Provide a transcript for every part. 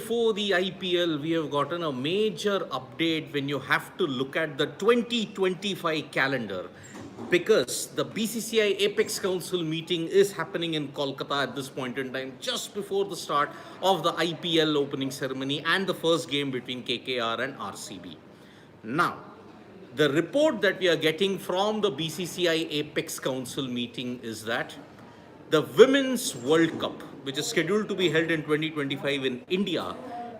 before the IPL, we have gotten a major update when you have to look at the 2025 calendar, because the BCCI Apex Council meeting is happening in Kolkata at this point in time, just before the start of the IPL opening ceremony and the first game between KKR and RCB. Now, the report that we are getting from the BCCI Apex Council meeting is that the Women's World Cup, which is scheduled to be held in 2025 in India,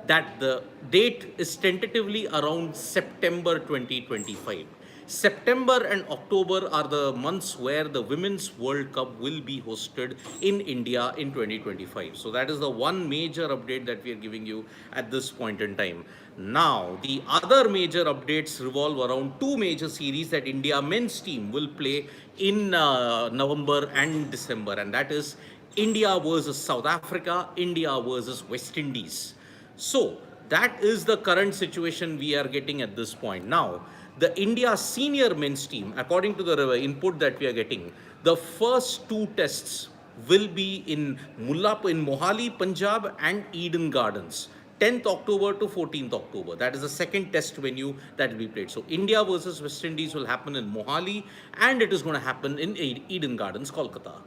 that the date is tentatively around September 2025. September and October are the months where the Women's World Cup will be hosted in India in 2025. So that is the one major update that we are giving you at this point in time. Now, the other major updates revolve around two major series that India men's team will play in November and December, and that is India versus South Africa, India versus West Indies. So that is the current situation we are getting at this point. Now, the India senior men's team, according to the input that we are getting, the first two tests will be in Mullanpur, in Mohali, Punjab and Eden Gardens. 10th October to 14th October. That is the second test venue that will be played. So India versus West Indies will happen in Mohali, and it is going to happen in Eden Gardens, Kolkata.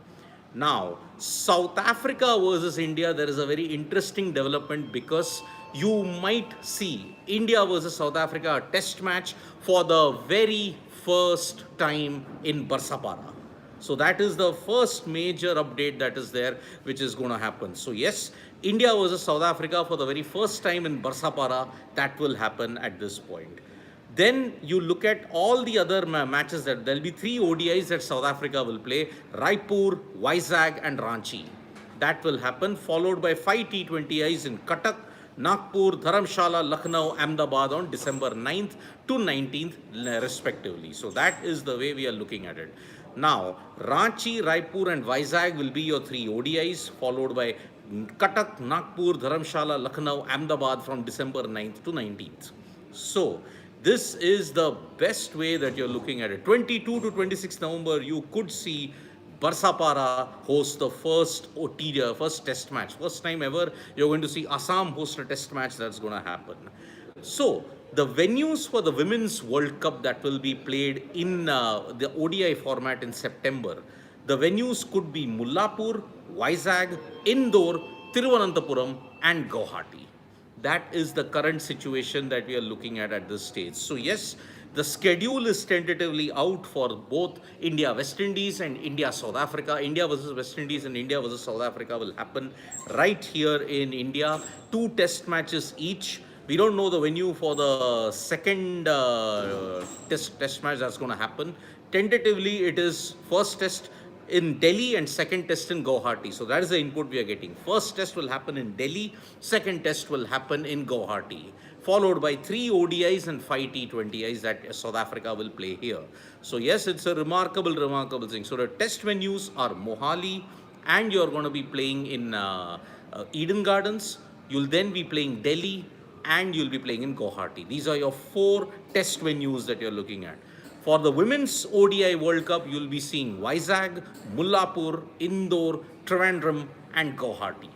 Now, South Africa versus India, there is a very interesting development, because you might see India versus South Africa, a test match for the very first time in Barsapara. So that is the first major update that is there, which is going to happen. So yes, India versus South Africa for the very first time in Barsapara, that will happen at this point. Then you look at all the other matches, that there will be 3 ODIs that South Africa will play: Raipur, Vizag and Ranchi. That will happen, followed by 5 T20Is in Cuttack, Nagpur, Dharmshala, Lucknow, Ahmedabad on December 9th to 19th respectively. So that is the way we are looking at it. Now, Ranchi, Raipur and Vizag will be your 3 ODIs, followed by Cuttack, Nagpur, Dharmshala, Lucknow, Ahmedabad from December 9th to 19th. So this is the best way that you're looking at it. 22 to 26 November, you could see Barsapara host the first OTD, first test match. First time ever, you're going to see Assam host a test match. That's going to happen. So the venues for the Women's World Cup that will be played in the ODI format in September, the venues could be Mullanpur, Vizag, Indore, Trivandrum and Guwahati. That is the current situation that we are looking at this stage. So yes, the schedule is tentatively out for both India West Indies and India South Africa. India versus West Indies and India versus South Africa will happen right here in India. 2 test matches each. We don't know the venue for the second test match that's going to happen. Tentatively, it is first test in Delhi and second test in Guwahati. So that is the input we are getting. First test will happen in Delhi, second test will happen in Guwahati, followed by 3 ODIs and 5 T20Is that South Africa will play here. So yes, it's a remarkable thing. So the test venues are Mohali, and you're going to be playing in Eden Gardens. You'll then be playing Delhi, and you'll be playing in Guwahati. These are your 4 test venues that you're looking at. For the Women's ODI World Cup, you'll be seeing Vizag, Mullanpur, Indore, Trivandrum and Guwahati.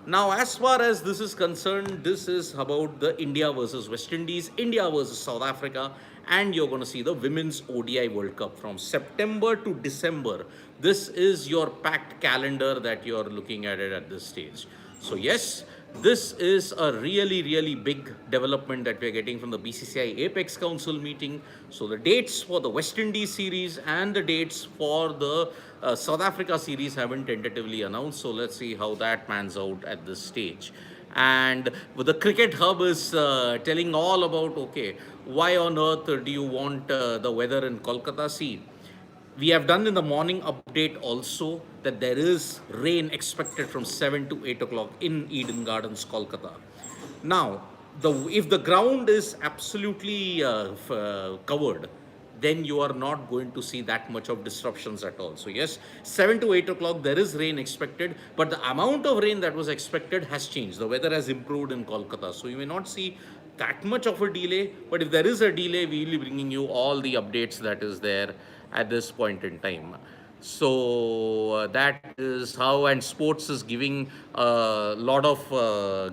Now, as far as this is concerned, this is about the India versus West Indies, India versus South Africa, and you're going to see the Women's ODI World Cup from September to December. This is your packed calendar that you're looking at it at this stage. So yes, this is a really big development that we're getting from the BCCI Apex Council meeting. So the dates for the West Indies series and the dates for the South Africa series have been tentatively announced. So let's see how that pans out at this stage. And the Cricket Hub is telling all about, okay, why on earth do you want the weather in Kolkata? See, we have done in the morning update also that there is rain expected from 7 to 8 o'clock in Eden Gardens, Kolkata. Now, if the ground is absolutely covered, then you are not going to see that much of disruptions at all. So yes, 7 to 8 o'clock, there is rain expected, but the amount of rain that was expected has changed. The weather has improved in Kolkata. So you may not see that much of a delay, but if there is a delay, we will be bringing you all the updates that is there at this point in time. So that is how, and sports is giving a lot of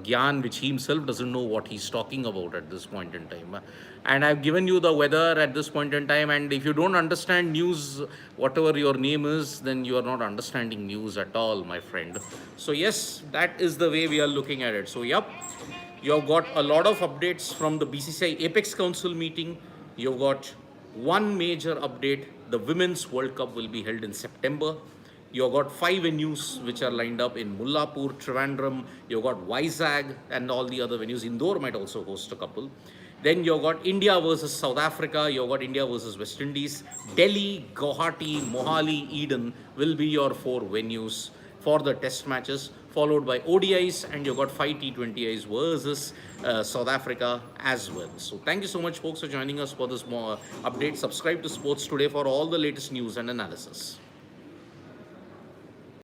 gyan which he himself doesn't know what he's talking about at this point in time. And I've given you the weather at this point in time, and if you don't understand news, whatever your name is, then you are not understanding news at all, my friend. So yes, that is the way we are looking at it. So yep, you have got a lot of updates from the BCCI Apex Council meeting. You've got one major update. The Women's World Cup will be held in September. You've got 5 venues which are lined up in Mullanpur, Trivandrum. You've got Vizag and all the other venues. Indore might also host a couple. Then you've got India versus South Africa. You've got India versus West Indies. Delhi, Guwahati, Mohali, Eden will be your 4 venues for the test matches, followed by ODIs, and you've got 5 T20Is versus South Africa as well. So thank you so much, folks, for joining us for this more update. Subscribe to Sports Today for all the latest news and analysis.